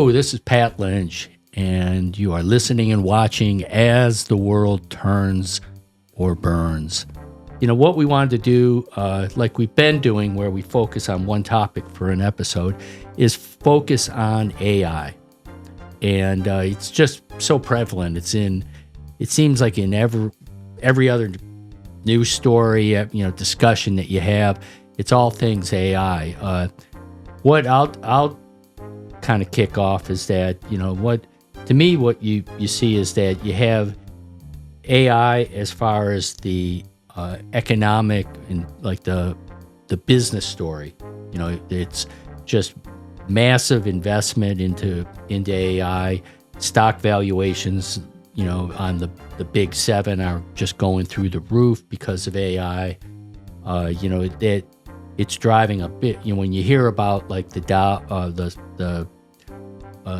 Hello, this is Pat Lynch, and you are listening and watching As the World Turns or Burns. You know, what we wanted to do, like we've been doing, where we focus on one topic for an episode, is focus on AI. And it's just so prevalent. It seems like in every other news story, discussion that you have, it's all things AI. What I'll kind of kick off is that, what you see is that you have AI as far as the economic and like the business story. It's just massive investment into AI. Stock valuations, on the big seven are just going through the roof because of AI. It's driving a bit. When you hear about like the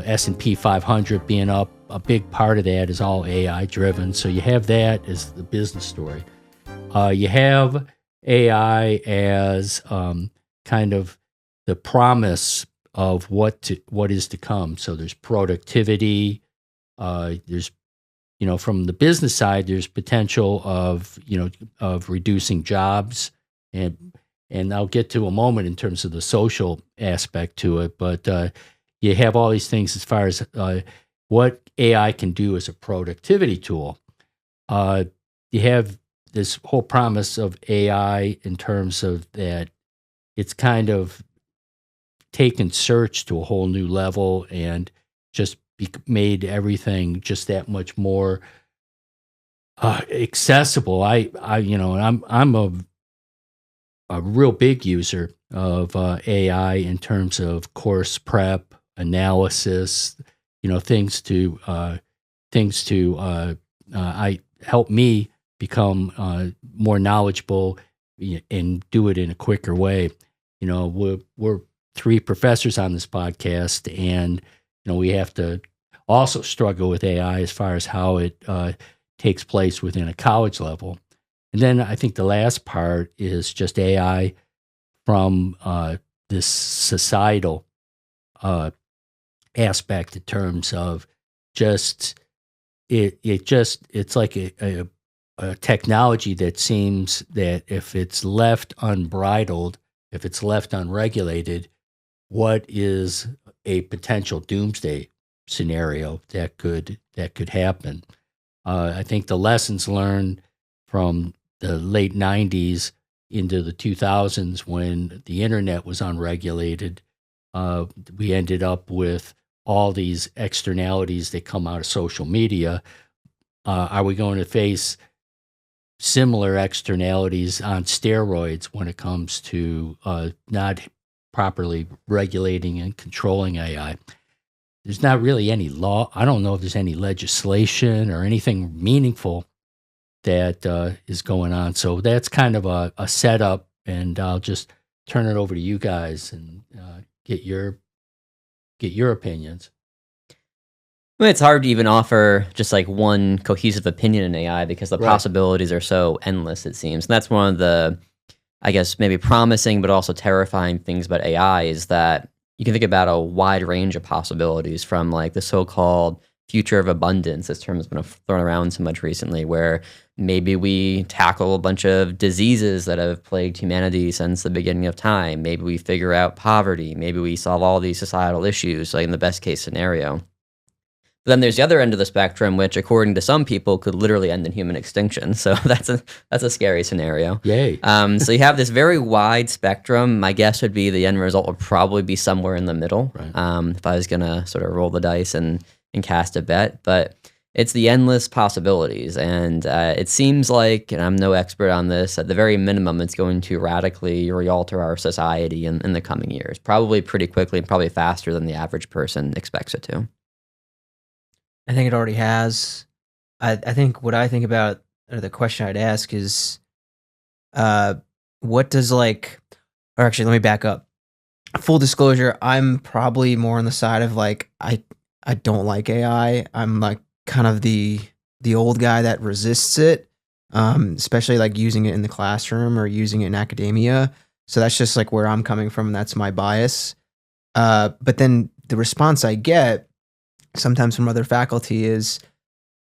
S&P 500 being up, a big part of that is all AI driven. So you have that as the business story. You have AI as kind of the promise of what is to come. So there's productivity. There's from the business side, there's potential of reducing jobs, and I'll get to a moment in terms of the social aspect to it. But you have all these things as far as what AI can do as a productivity tool. You have this whole promise of AI in terms of that it's kind of taken search to a whole new level and just made everything just that much more accessible. I'm a real big user of AI in terms of course prep, analysis, things to help me become more knowledgeable and do it in a quicker way. We're three professors on this podcast, and we have to also struggle with AI as far as how it takes place within a college level. And then I think the last part is just AI from this societal aspect in terms of just it's like a technology that seems that if it's left unbridled, if it's left unregulated, what is a potential doomsday scenario that could happen? I think the lessons learned from the late 90s into the 2000s when the internet was unregulated, we ended up with all these externalities that come out of social media. Are we going to face similar externalities on steroids when it comes to not properly regulating and controlling AI? There's not really any law. I don't know if there's any legislation or anything meaningful that is going on. So that's kind of a setup, and I'll just turn it over to you guys and get your opinions. Well, it's hard to even offer just like one cohesive opinion in AI because the possibilities are so endless, it seems. And that's one of the, I guess, maybe promising but also terrifying things about AI is that you can think about a wide range of possibilities from like the so-called future of abundance. This term has been thrown around so much recently, where maybe we tackle a bunch of diseases that have plagued humanity since the beginning of time. Maybe we figure out poverty. Maybe we solve all these societal issues, like in the best case scenario. But then there's the other end of the spectrum, which according to some people could literally end in human extinction. So that's a scary scenario. Yay. So you have this very wide spectrum. My guess would be the end result would probably be somewhere in the middle. Right. If I was going to sort of roll the dice and cast a bet, but it's the endless possibilities. And it seems like, and I'm no expert on this, at the very minimum, it's going to radically re-alter our society in the coming years, probably pretty quickly, probably faster than the average person expects it to. I think it already has. I think what I think about, or the question I'd ask is, what does or actually, let me back up. Full disclosure, I'm probably more on the side of I don't like AI. I'm like kind of the old guy that resists it, especially like using it in the classroom or using it in academia. So that's just like where I'm coming from. That's my bias. But then the response I get sometimes from other faculty is,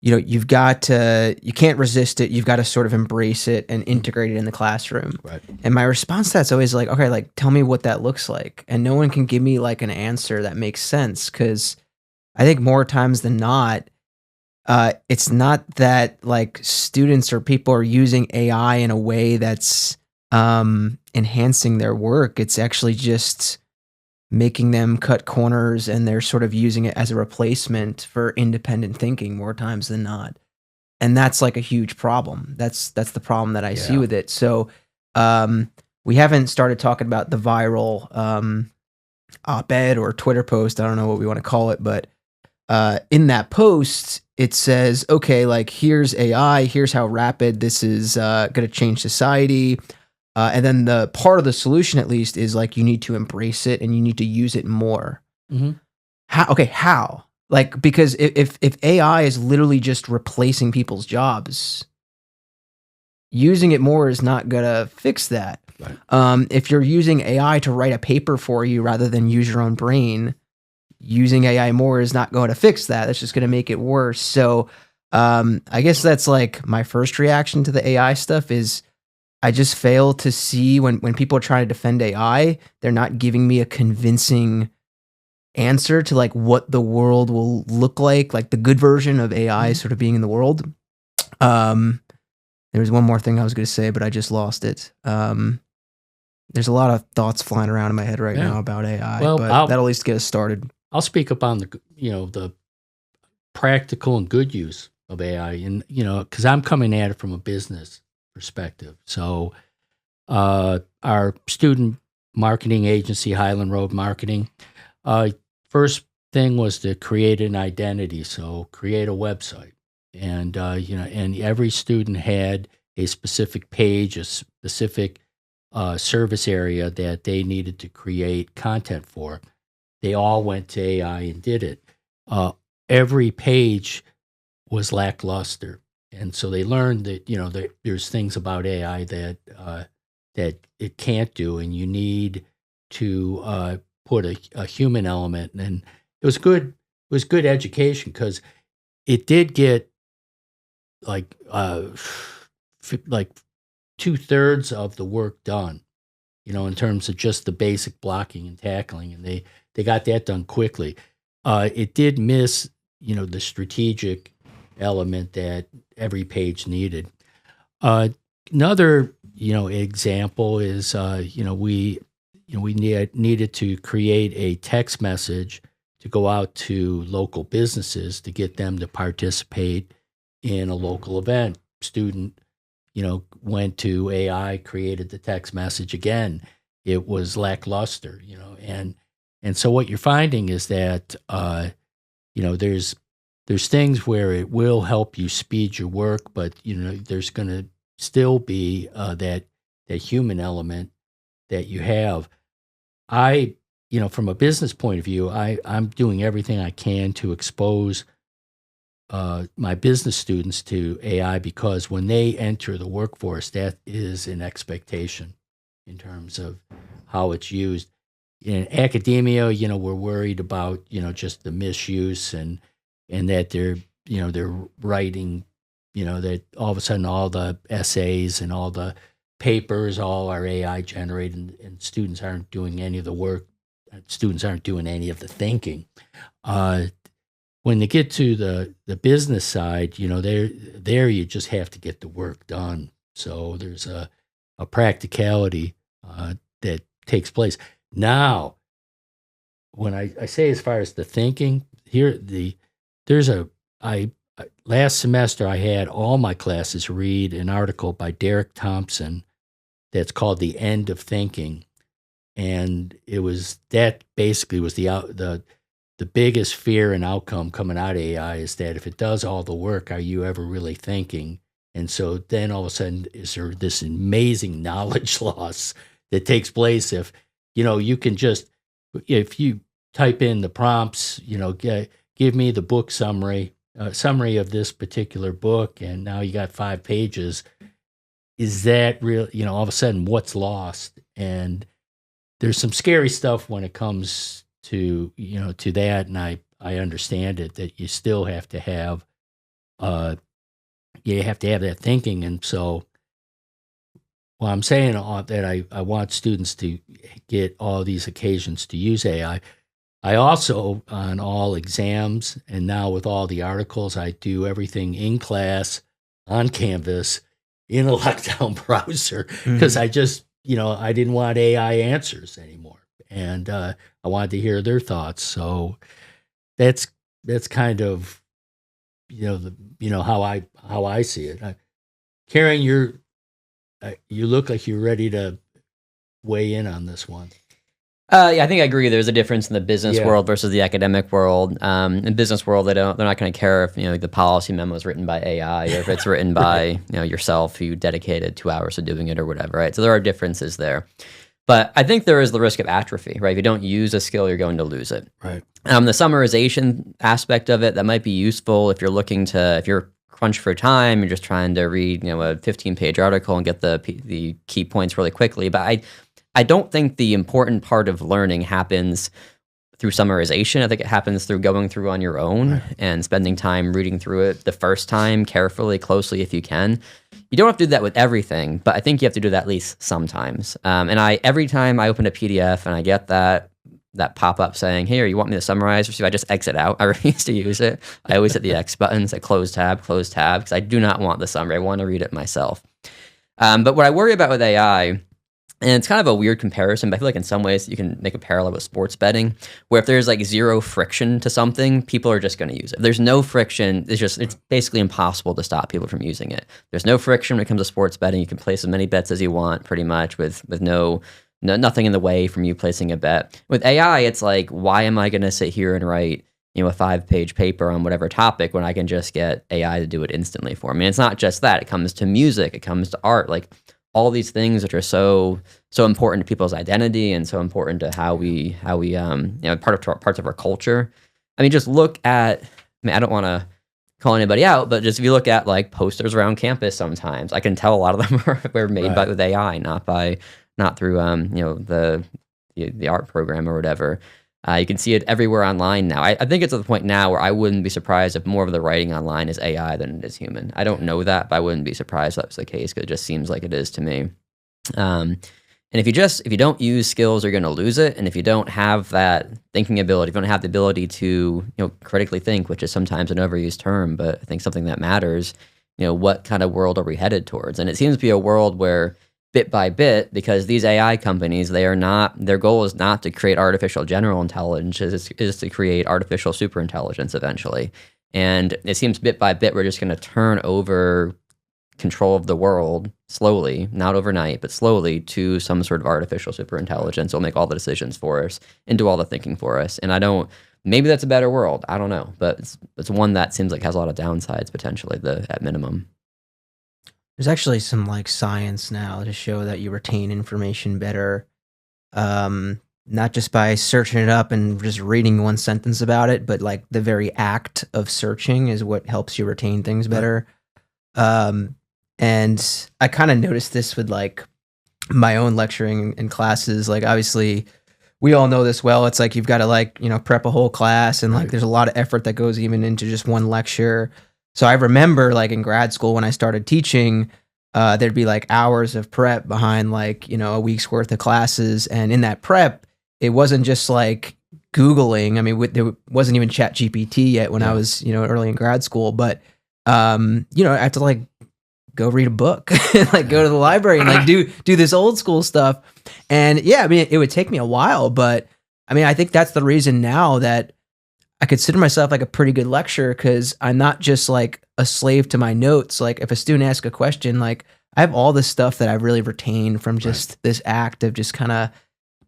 you can't resist it. You've got to sort of embrace it and integrate it in the classroom. Right. And my response to that's always like, okay, like tell me what that looks like. And no one can give me like an answer that makes sense. Cause I think more times than not, it's not that like students or people are using AI in a way that's enhancing their work. It's actually just making them cut corners, and they're sort of using it as a replacement for independent thinking more times than not. And that's like a huge problem. That's the problem that I see with it. So we haven't started talking about the viral op-ed or Twitter post. I don't know what we want to call it, but in that post, it says, okay, like here's AI, here's how rapid this is going to change society. And then the part of the solution, at least, is like you need to embrace it and you need to use it more. Mm-hmm. How? Like, because if AI is literally just replacing people's jobs, using it more is not gonna fix that. Right. If you're using AI to write a paper for you rather than use your own brain, using AI more is not going to fix that. That's just going to make it worse. So I guess that's like my first reaction to the AI stuff is I just fail to see when people are trying to defend AI, they're not giving me a convincing answer to like what the world will look like the good version of AI sort of being in the world. There was one more thing I was going to say, but I just lost it. There's a lot of thoughts flying around in my head right now about AI, but that'll at least get us started. I'll speak up on the practical and good use of AI, and because I'm coming at it from a business perspective. So our student marketing agency, Highland Road Marketing, first thing was to create an identity. So create a website, and and every student had a specific page, a specific service area that they needed to create content for. They all went to AI and did it. Every page was lackluster, and so they learned that there's things about AI that it can't do, and you need to put a human element. And it was good. It was good education because it did get like 2/3 of the work done, in terms of just the basic blocking and tackling, and they got that done quickly. It did miss, the strategic element that every page needed. Another, example is, we needed to create a text message to go out to local businesses to get them to participate in a local event. Student, went to AI, created the text message again. It was lackluster, and so what you're finding is that, there's things where it will help you speed your work, but, there's going to still be that human element that you have. From a business point of view, I'm doing everything I can to expose my business students to AI, because when they enter the workforce, that is an expectation in terms of how it's used. In academia, we're worried about, just the misuse and that they're writing, that all of a sudden all the essays and all the papers all are AI generated, and students aren't doing any of the work. Students aren't doing any of the thinking. When they get to the business side, there you just have to get the work done. So there's a practicality that takes place. Now, when I say as far as the thinking, last semester I had all my classes read an article by Derek Thompson that's called "The End of Thinking," and that basically was the biggest fear and outcome coming out of AI is that if it does all the work, are you ever really thinking? And so then all of a sudden, is there this amazing knowledge loss that takes place if, you can just, if you type in the prompts, give me the book summary of this particular book, and now you got 5 pages. Is that real? All of a sudden, what's lost? And there's some scary stuff when it comes to that, and I understand it, that you still have to have that thinking. And so, well, I'm saying that I want students to get all these occasions to use AI. I also, on all exams and now with all the articles, I do everything in class, on Canvas, in a lockdown browser, because I just, I didn't want AI answers anymore. And I wanted to hear their thoughts. So that's kind of, how I see it. Karen, you look like you're ready to weigh in on this one. Yeah, I think I agree. There's a difference in the business world versus the academic world. In business world, they're not going to care if the policy memo is written by AI or if it's written by yourself, who dedicated 2 hours to doing it or whatever. Right. So there are differences there, but I think there is the risk of atrophy. Right. If you don't use a skill, you're going to lose it. Right. The summarization aspect of it, that might be useful if you're crunched for time, you're just trying to read a 15-page article and get the key points really quickly. But I don't think the important part of learning happens through summarization. I think it happens through going through on your own and spending time reading through it the first time carefully, closely if you can. You don't have to do that with everything, but I think you have to do that at least sometimes. And every time I open a PDF and I get that pop-up saying, "Hey, you want me to summarize?" I just exit out. I refuse to use it. I always hit the X button, say close tab, because I do not want the summary. I want to read it myself. But what I worry about with AI, and it's kind of a weird comparison, but I feel like in some ways you can make a parallel with sports betting, where if there's like zero friction to something, people are just going to use it. If there's no friction, it's basically impossible to stop people from using it. There's no friction when it comes to sports betting. You can place as many bets as you want, pretty much, with nothing in the way from you placing a bet. With AI, it's like, why am I going to sit here and write a 5-page paper on whatever topic when I can just get AI to do it instantly for me? And it's not just that. It comes to music. It comes to art. Like all these things which are so important to people's identity and so important to how we parts of our culture. I mean, just look at. I don't want to call anybody out, but just if you look at like posters around campus, sometimes I can tell a lot of them were made with AI, not through the art program or whatever. You can see it everywhere online now. I think it's at the point now where I wouldn't be surprised if more of the writing online is AI than it is human. I don't know that, but I wouldn't be surprised if that was the case, because it just seems like it is to me. And if you don't use skills, you're going to lose it. And if you don't have that thinking ability, if you don't have the ability to critically think, which is sometimes an overused term, but I think something that matters, what kind of world are we headed towards? And it seems to be a world where bit by bit, because these AI companies, their goal is not to create artificial general intelligence, is to create artificial superintelligence eventually. And it seems bit by bit, we're just going to turn over control of the world slowly, not overnight, but slowly, to some sort of artificial superintelligence. Will make all the decisions for us and do all the thinking for us. And maybe that's a better world. I don't know, but it's one that seems like has a lot of downsides potentially, at minimum. There's actually some like science now to show that you retain information better, not just by searching it up and just reading one sentence about it, but like the very act of searching is what helps you retain things better. And I kind of noticed this with like my own lecturing in classes. Like obviously we all know this well. It's like you've got to prep a whole class, and like there's a lot of effort that goes even into just one lecture. So I remember like in grad school when I started teaching, there'd be like hours of prep behind like, a week's worth of classes. And in that prep, it wasn't just like Googling. I mean, there wasn't even ChatGPT yet when I was, early in grad school. But, I had to like go read a book and like go to the library and like do this old school stuff. And yeah, I mean, it would take me a while, but I mean, I think that's the reason now that I consider myself like a pretty good lecturer, because I'm not just like a slave to my notes. Like if a student asks a question, like I have all this stuff that I've really retained from just this act of just kind of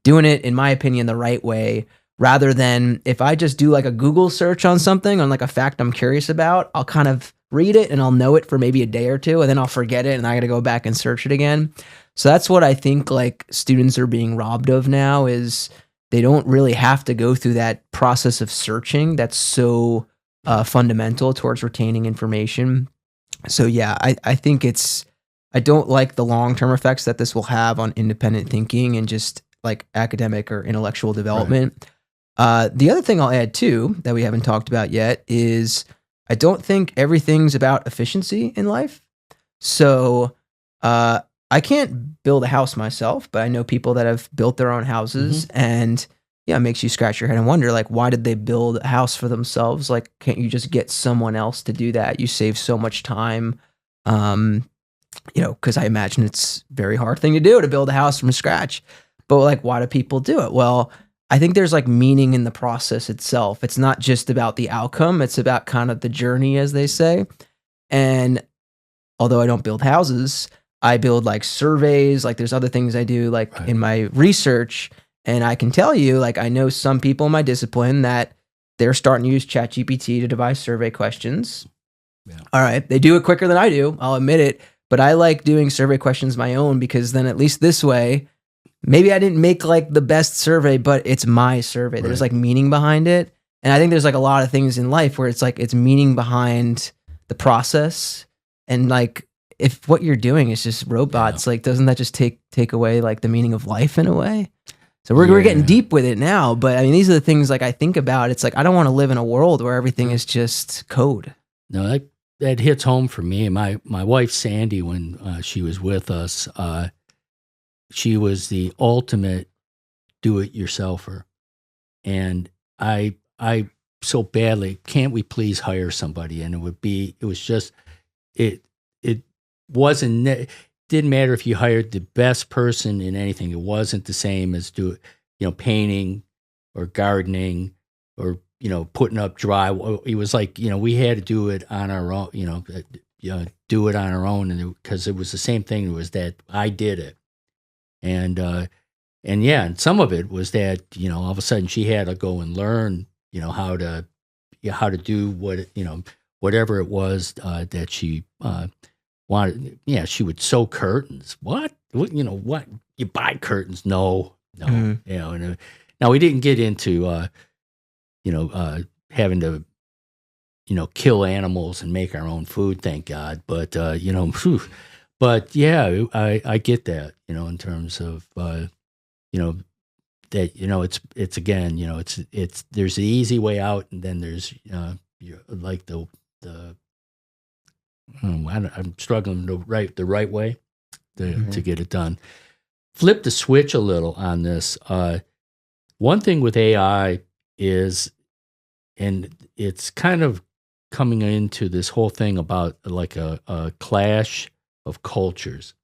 doing it, in my opinion, the right way, rather than if I just do like a Google search on something, on like a fact I'm curious about, I'll kind of read it and I'll know it for maybe a day or two, and then I'll forget it and I got to go back and search it again. So that's what I think like students are being robbed of now, is they don't really have to go through that process of searching that's so fundamental towards retaining information. So yeah, I think I don't like the long-term effects that this will have on independent thinking and just like academic or intellectual development. The other thing I'll add too that we haven't talked about yet is I don't think everything's about efficiency in life. So I can't build a house myself, but I know people that have built their own houses, and yeah, it makes you scratch your head and wonder, like, why did they build a house for themselves? Like, can't you just get someone else to do that? You save so much time. Because I imagine it's a very hard thing to do to build a house from scratch. But like, why do people do it? Well, I think there's like meaning in the process itself. It's not just about the outcome. It's about kind of the journey, as they say. And although I don't build houses, I build like surveys. Like there's other things I do like in my research. And I can tell you, like, I know some people in my discipline that they're starting to use ChatGPT to devise survey questions. Yeah. All right. They do it quicker than I do. I'll admit it. But I like doing survey questions my own, because then at least this way, maybe I didn't make like the best survey, but it's my survey. There's like meaning behind it. And I think there's like a lot of things in life where it's like, it's meaning behind the process. And like, if what you're doing is just robots, like, doesn't that just take away like the meaning of life in a way? So we're getting deep with it now, but I mean, these are the things like I think about. It's like, I don't want to live in a world where everything is just code. No, that hits home for me. My wife, Sandy, when she was with us, she was the ultimate do-it-yourselfer. And I so badly, can't we please hire somebody? And it didn't matter if you hired the best person in anything. It wasn't the same as painting or gardening or, putting up drywall. It was like, we had to do it on our own, do it on our own. And because it was the same thing. It was that I did it. And some of it was that, all of a sudden she had to go and learn, how to do whatever it was that she wanted. Yeah, she would sew curtains. What? What? You buy curtains? No. And now we didn't get into having to kill animals and make our own food, thank God. But but yeah, I get that, in terms of that, it's again, it's there's the easy way out, and then there's like I'm struggling to write the right way to get it done. Flip the switch a little on this. One thing with AI is, and it's kind of coming into this whole thing about like a clash of cultures.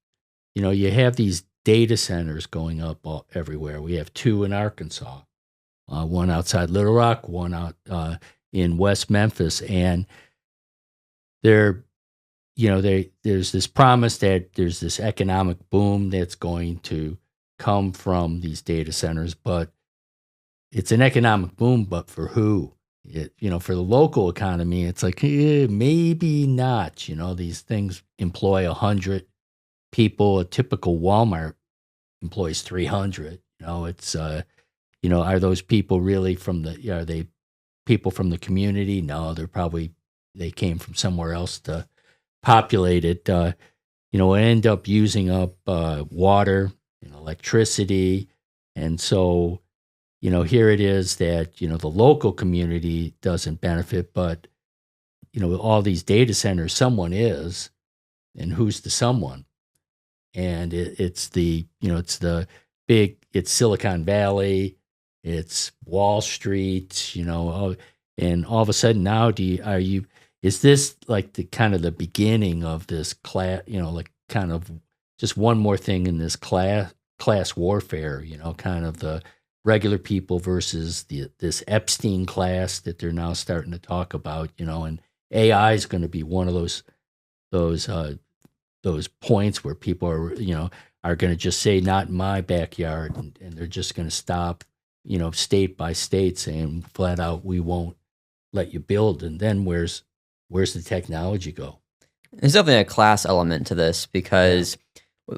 You have these data centers going up everywhere. We have 2 in Arkansas, one outside Little Rock, one out in West Memphis, and there's this promise that there's this economic boom that's going to come from these data centers, but it's an economic boom, but for who? For the local economy, it's like, maybe not. These things employ 100 people. A typical Walmart employs 300. It's, are those people really are they people from the community? No, they came from somewhere else to populate it. End up using up water and electricity. And so, here it is that, the local community doesn't benefit, but, all these data centers, someone is, and who's the someone? And it's the Silicon Valley, it's Wall Street, and all of a sudden now, is this like the kind of the beginning of this class, like kind of just one more thing in this class warfare, kind of the regular people versus this Epstein class that they're now starting to talk about, and AI is going to be one of those points where people are going to just say, not in my backyard, and they're just going to stop, state by state, saying flat out, we won't let you build. And then where's the technology go? There's definitely a class element to this, because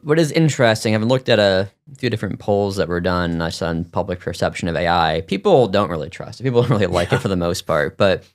what is interesting, I've looked at a few different polls that were done on public perception of AI. People don't really trust it. People don't really like it for the most part. But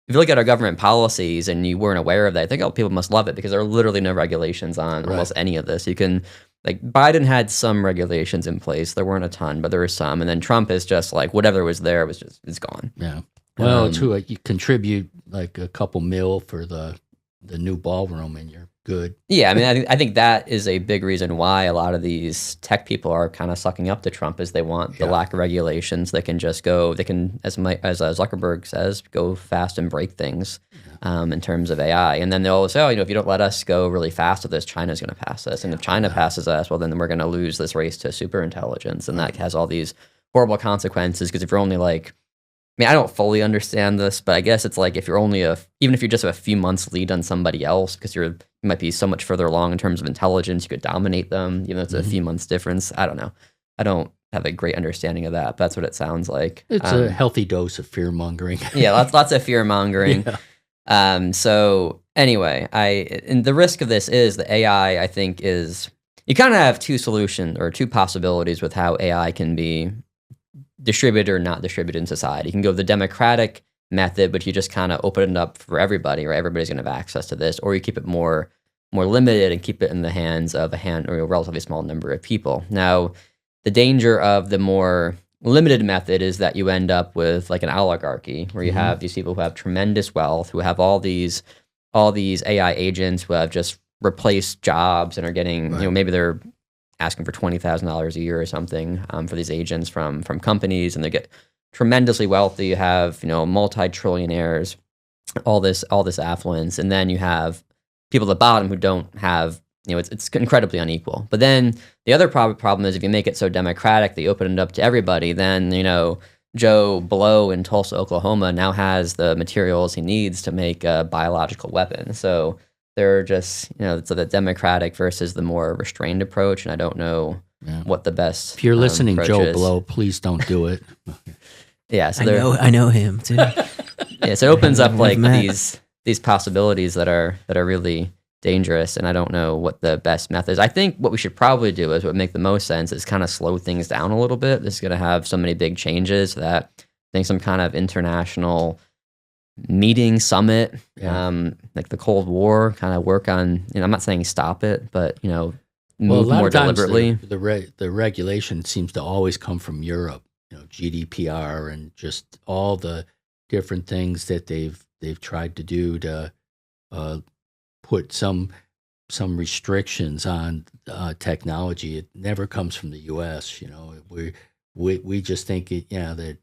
if you look at our government policies and you weren't aware of that, I think people must love it, because there are literally no regulations on almost any of this. You can like Biden had some regulations in place. There weren't a ton, but there were some. And then Trump is just like whatever was there was just it's gone. Yeah. Well, true. You contribute like a couple mil for the new ballroom, and you're good. Yeah, I mean, I think that is a big reason why a lot of these tech people are kind of sucking up to Trump, is they want the lack of regulations. They can just go. They can, as Zuckerberg says, go fast and break things in terms of AI. And then they'll always say, oh, if you don't let us go really fast with this, China's going to pass us. And if China passes us, well, then we're going to lose this race to super intelligence, and that has all these horrible consequences. Because if you're only like, I mean, I don't fully understand this, but I guess it's like if you're only even if you're just a few months lead on somebody else, because you might be so much further along in terms of intelligence, you could dominate them, even though it's a few months difference. I don't know. I don't have a great understanding of that, but that's what it sounds like. It's a healthy dose of fear mongering. Yeah, lots of fear mongering. Yeah. So anyway, and the risk of this is the AI, I think, is you kind of have two solutions or two possibilities with how AI can be distributed or not distributed in society. You can go the democratic method, but you just kind of open it up for everybody, right? Everybody's going to have access to this, or you keep it more limited and keep it in the hands of a relatively small number of people. Now, the danger of the more limited method is that you end up with like an oligarchy, where you have these people who have tremendous wealth, who have all these AI agents who have just replaced jobs and are getting, maybe they're asking for $20,000 a year or something for these agents from companies, and they get tremendously wealthy. You have multi-trillionaires, all this affluence, and then you have people at the bottom who don't have. It's incredibly unequal. But then the other problem is if you make it so democratic that you open it up to everybody, then Joe Blow in Tulsa, Oklahoma now has the materials he needs to make a biological weapon. So they're just, it's the democratic versus the more restrained approach, and I don't know what the best. If you're listening, Joe is. Blow, please don't do it. Yeah, so I know him too. Yeah, so it opens up like these possibilities that are really dangerous, and I don't know what the best method is. I think what we should probably do is what would make the most sense is kind of slow things down a little bit. This is going to have so many big changes that I think some kind of international meeting summit, like the Cold War, kind of work on. I'm not saying stop it, but move more deliberately. The regulation seems to always come from Europe. GDPR and just all the different things that they've tried to do to put some restrictions on technology. It never comes from the U.S. We just think that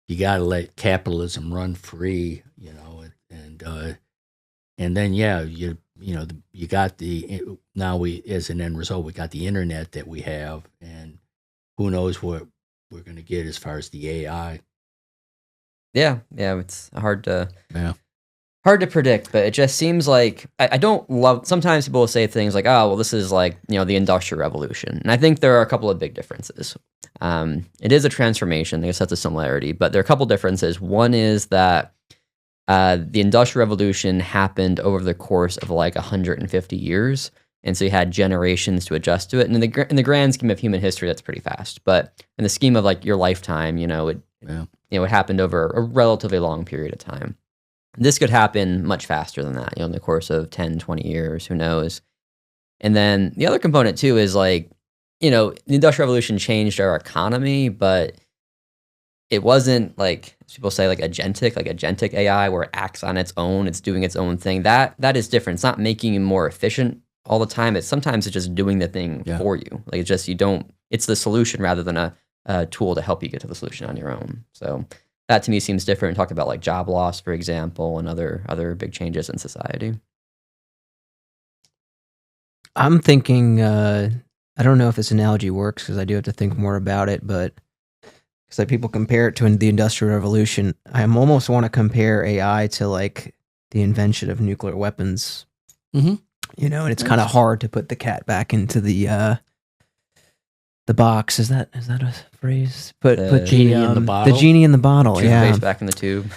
you got to let capitalism run free. And then you got now as an end result we got the internet that we have, and who knows what we're going to get as far as the AI. Yeah, it's hard to predict, but it just seems like I don't love. Sometimes people will say things like, "Oh, well, this is like the Industrial Revolution," and I think there are a couple of big differences. It is a transformation. I guess that's a similarity, but there are a couple differences. One is that the Industrial Revolution happened over the course of like 150 years. And so you had generations to adjust to it. And in the grand scheme of human history, that's pretty fast. But in the scheme of like your lifetime, it happened over a relatively long period of time. This could happen much faster than that, in the course of 10, 20 years, who knows? And then the other component too is like, the Industrial Revolution changed our economy, but it wasn't like people say like agentic AI where it acts on its own, it's doing its own thing. That is different. It's not making you more efficient all the time. Sometimes it's just doing the thing for you. Like it's just it's the solution rather than a tool to help you get to the solution on your own. So that to me seems different. Talk about like job loss, for example, and other big changes in society. I'm thinking, I don't know if this analogy works because I do have to think more about it, but because like people compare it to the Industrial Revolution, I almost want to compare AI to like the invention of nuclear weapons. Mm-hmm. And it's kind of hard to put the cat back into the box. Is that a phrase? Put genie in the bottle. The genie in the bottle. Face back in the tube.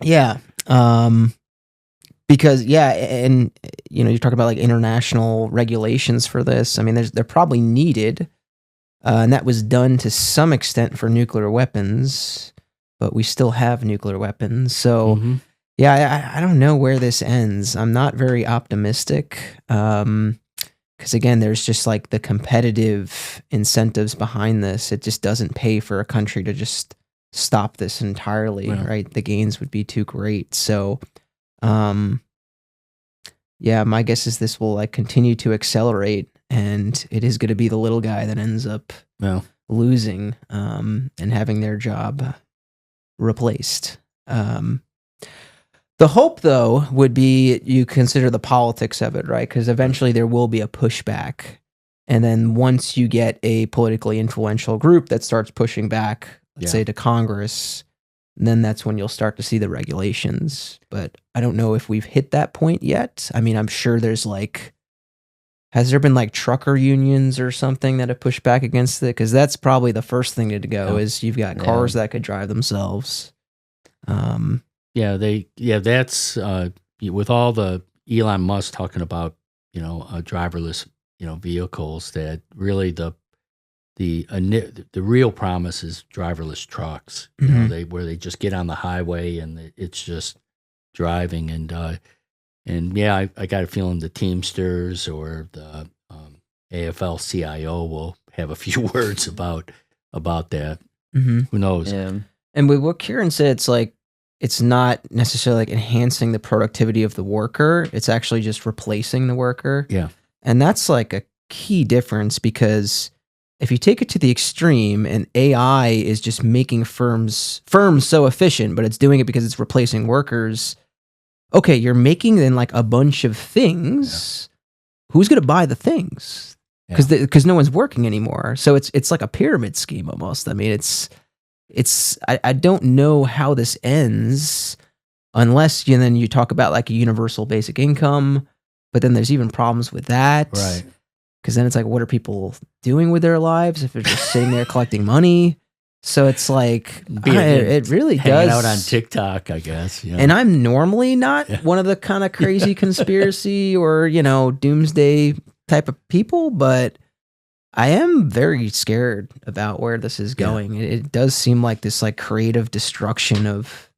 Yeah. Because and you're talking about like international regulations for this. I mean, they're probably needed, and that was done to some extent for nuclear weapons, but we still have nuclear weapons, so. Mm-hmm. Yeah, I don't know where this ends. I'm not very optimistic. Because again, there's just like the competitive incentives behind this. It just doesn't pay for a country to just stop this entirely, right? The gains would be too great. So, yeah, my guess is this will like continue to accelerate, and it is going to be the little guy that ends up losing and having their job replaced. The hope, though, would be you consider the politics of it, right? Because eventually there will be a pushback. And then once you get a politically influential group that starts pushing back, let's say to Congress, then that's when you'll start to see the regulations. But I don't know if we've hit that point yet. I mean, I'm sure there's like, has there been like trucker unions or something that have pushed back against it? Because that's probably the first thing to go is you've got cars that could drive themselves. That's with all the Elon Musk talking about, driverless, vehicles, that really the real promise is driverless trucks, where they just get on the highway and it's just driving. I got a feeling the Teamsters or the AFL-CIO will have a few words about that. Who knows? Yeah. And with what Kieran said, it's like, it's not necessarily like enhancing the productivity of the worker. It's actually just replacing the worker. Yeah. And that's like a key difference, because if you take it to the extreme and AI is just making firms so efficient, but it's doing it because it's replacing workers. Okay, you're making then like a bunch of things. Yeah. Who's going to buy the things? Because no one's working anymore. So it's like a pyramid scheme almost. I mean, I don't know how this ends unless then you talk about like a universal basic income, but then there's even problems with that. Right. Because then it's like, what are people doing with their lives if they're just sitting there collecting money? So it's like, it really hanging does. out on TikTok, I guess. And I'm normally not one of the kind of crazy conspiracy or, doomsday type of people, but I am very scared about where this is going. It does seem like this like creative destruction of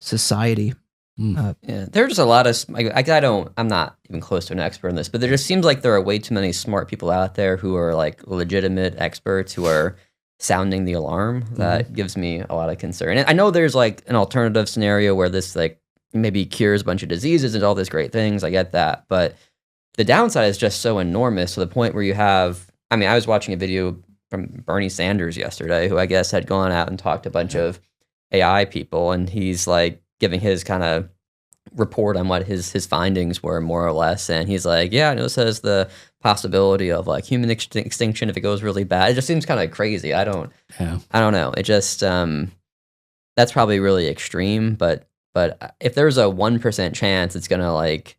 society. There's a lot of I'm not even close to an expert in this, but there just seems like there are way too many smart people out there who are like legitimate experts who are sounding the alarm. That gives me a lot of concern. And I know there's like an alternative scenario where this like maybe cures a bunch of diseases and all these great things. I get that, but the downside is just so enormous to the point where you have. I mean, I was watching a video from Bernie Sanders yesterday, who I guess had gone out and talked to a bunch of AI people, and he's like giving his kind of report on what his findings were, more or less. And he's like, I know this has the possibility of like human extinction if it goes really bad. It just seems kind of crazy. I don't know. It just that's probably really extreme, but if there's a 1% chance it's gonna like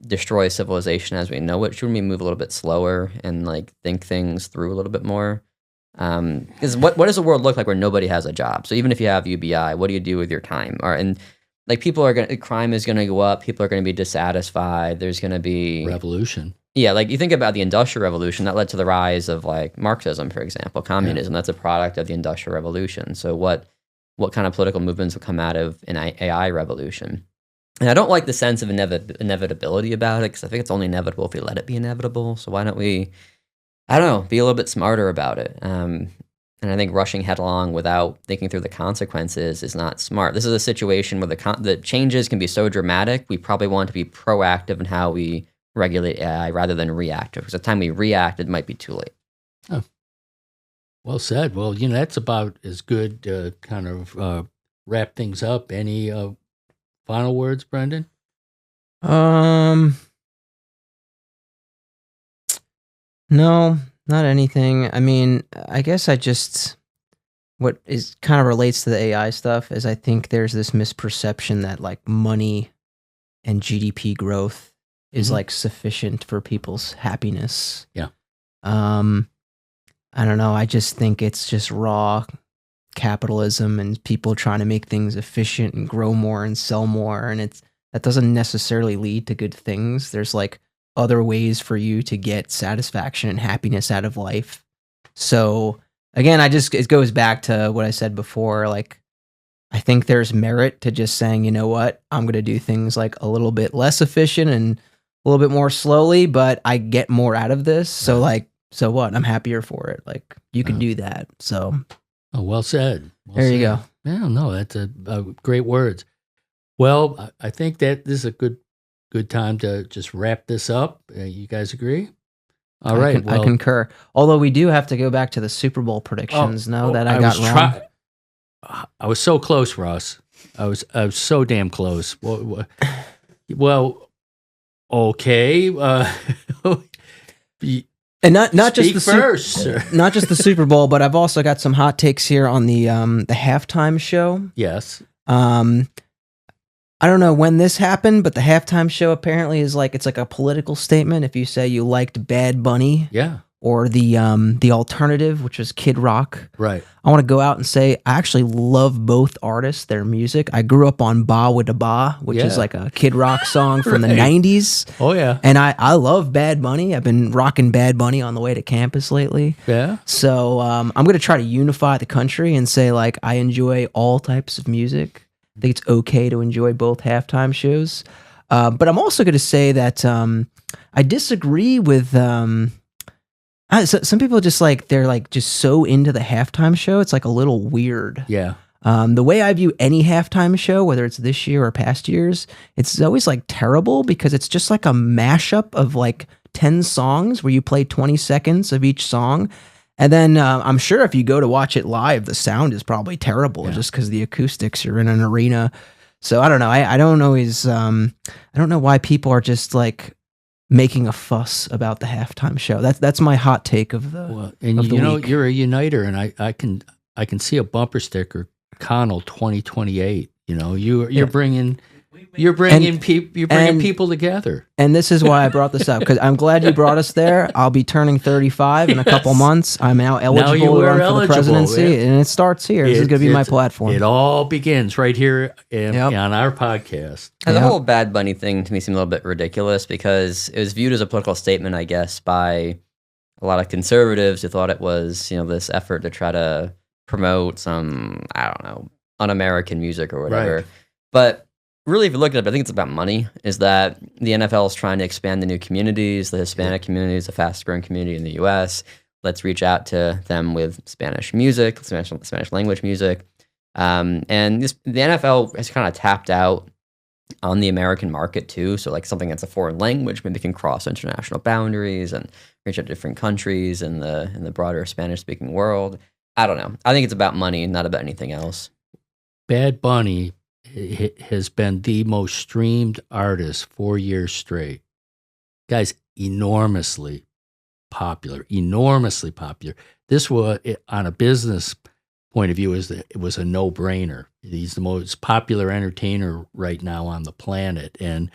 destroy civilization as we know it, shouldn't we move a little bit slower and like think things through a little bit more? Because what does the world look like where nobody has a job? So even if you have UBI, what do you do with your time? And like crime is gonna go up. People are gonna be dissatisfied. There's gonna be revolution. Yeah, like you think about the Industrial Revolution, that led to the rise of like Marxism, for example, communism. That's a product of the Industrial Revolution. So what kind of political movements will come out of an AI revolution? And I don't like the sense of inevitability about it, because I think it's only inevitable if we let it be inevitable. So why don't we, I don't know, be a little bit smarter about it? And I think rushing headlong without thinking through the consequences is not smart. This is a situation where the changes can be so dramatic, we probably want to be proactive in how we regulate AI rather than reactive, because by the time we react, it might be too late. Oh, well said. Well, that's about as good to kind of wrap things up. Any final words, Brendan? No, not anything. I mean, I guess what is kind of relates to the AI stuff is I think there's this misperception that like money and GDP growth is like sufficient for people's happiness. Yeah. I don't know. I just think it's just raw capitalism and people trying to make things efficient and grow more and sell more, and that doesn't necessarily lead to good things. There's like other ways for you to get satisfaction and happiness out of life. So again, it goes back to what I said before. Like, I think there's merit to just saying, you know what, I'm going to do things like a little bit less efficient and little bit more slowly, but I get more out of this. So like, so what? I'm happier for it. Like you can do that. So well said. Well there said. you go. Yeah, no, that's a great words. Well, I think that this is a good time to just wrap this up. You guys agree? All right. I concur. Although we do have to go back to the Super Bowl predictions now that I got wrong. I was so close, Ross. I was so damn close. Well, okay. And not just the first, not just the Super Bowl, but I've also got some hot takes here on the halftime show. Yes. I don't know when this happened, but the halftime show apparently is like it's like a political statement. If you say you liked Bad Bunny, yeah, or the alternative, which was Kid Rock, right? I want to go out and say I actually love both artists, their music. I grew up on Ba With Da Ba, which is like a Kid Rock song from the 90s. Oh yeah, and I love Bad Bunny. I've been rocking Bad Bunny on the way to campus lately. Yeah. So I'm going to try to unify the country and say like I enjoy all types of music. I think it's okay to enjoy both halftime shows. But I'm also going to say that I disagree with some people just like, they're like just so into the halftime show. It's like a little weird. Yeah. The way I view any halftime show, whether it's this year or past years, it's always like terrible because it's just like a mashup of like 10 songs where you play 20 seconds of each song. And then I'm sure if you go to watch it live, the sound is probably terrible just because the acoustics are in an arena. So I don't know. I don't always, I don't know why people are just like making a fuss about the halftime show. That's my hot take of the week. You're a uniter, and I can see a bumper sticker, Connell 2028. You know, you're bringing people together. And this is why I brought this up, because I'm glad you brought us there. I'll be turning 35 in a couple months. I'm now eligible to run for the presidency, and it starts here. This is going to be my platform. It all begins right here on our podcast. The whole Bad Bunny thing to me seemed a little bit ridiculous because it was viewed as a political statement, I guess, by a lot of conservatives who thought it was, this effort to try to promote some, I don't know, un-American music or whatever. Right. But really, if you look at it, I think it's about money, is that the NFL is trying to expand the new communities. The Hispanic community is a fast-growing community in the U.S. Let's reach out to them with Spanish music, Spanish language music. And the NFL has kind of tapped out on the American market too. So like something that's a foreign language maybe can cross international boundaries and reach out to different countries in the broader Spanish-speaking world. I don't know. I think it's about money, not about anything else. Bad Bunny has been the most streamed artist 4 years straight. Guy's enormously popular. This was, on a business point of view, it was a no-brainer. He's the most popular entertainer right now on the planet, and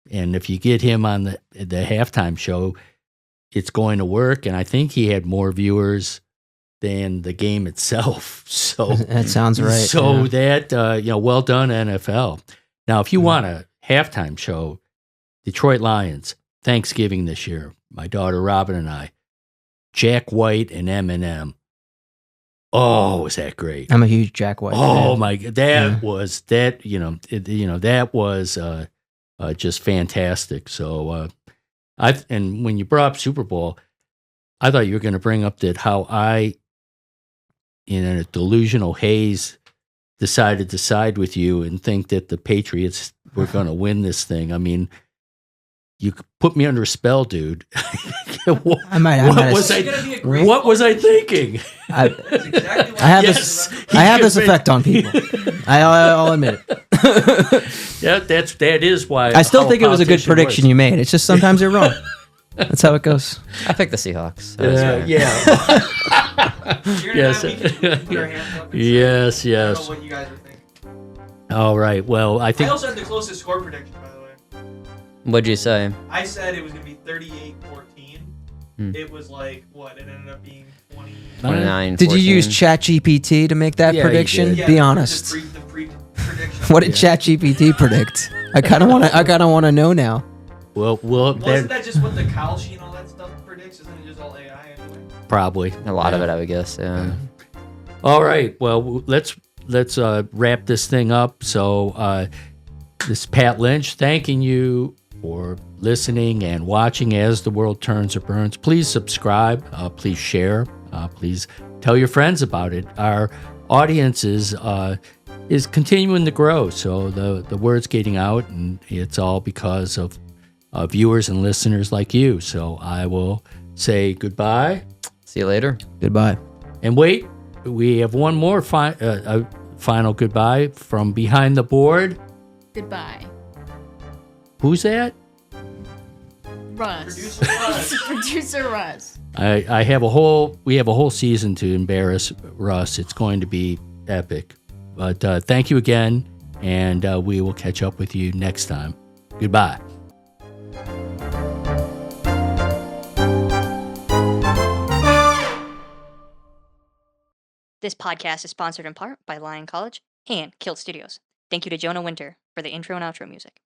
if you get him on the halftime show, it's going to work. And I think he had more viewers than the game itself. So that sounds right. So that well done, NFL. Now, if you want a halftime show, Detroit Lions, Thanksgiving this year, my daughter Robin and I, Jack White and Eminem. Oh, was that great? I'm a huge Jack White fan. Oh my God, that was just fantastic. So and when you brought up Super Bowl, I thought you were going to bring up that how I, in a delusional haze, decided to side with you and think that the Patriots were going to win this thing. I mean, you put me under a spell, dude. What was I thinking? I have this effect on people. I'll admit it. That is why. I still think it was a good prediction you made. It's just sometimes you're wrong. That's how it goes. I picked the Seahawks. Yes. I don't know what you guys are thinking. All right. Well, I think I also had the closest score prediction, by the way. What'd you say? I said it was going to be 38-14. It was like, what? It ended up being 29. Did you use ChatGPT to make that prediction? Yeah, be honest. The prediction. What did ChatGPT predict? I kind of want to know now. Well, wasn't that just what the Kyle sheet and all that stuff predicts? Isn't it just all AI anyway? Probably a lot of it, I would guess. Yeah. All right. Well, let's wrap this thing up. So, this is Pat Lynch thanking you for listening and watching as the world turns or burns. Please subscribe. Please share. Please tell your friends about it. Our audience is continuing to grow, so the word's getting out, and it's all because of viewers and listeners like you. So I will say goodbye. See you later. Goodbye. And wait, we have one more final goodbye from behind the board. Goodbye. Who's that? Russ. Producer Russ. Producer Russ. We have a whole season to embarrass Russ. It's going to be epic. But thank you again, and we will catch up with you next time. Goodbye. This podcast is sponsored in part by Lyon College and KILT Studios. Thank you to Jonah Winter for the intro and outro music.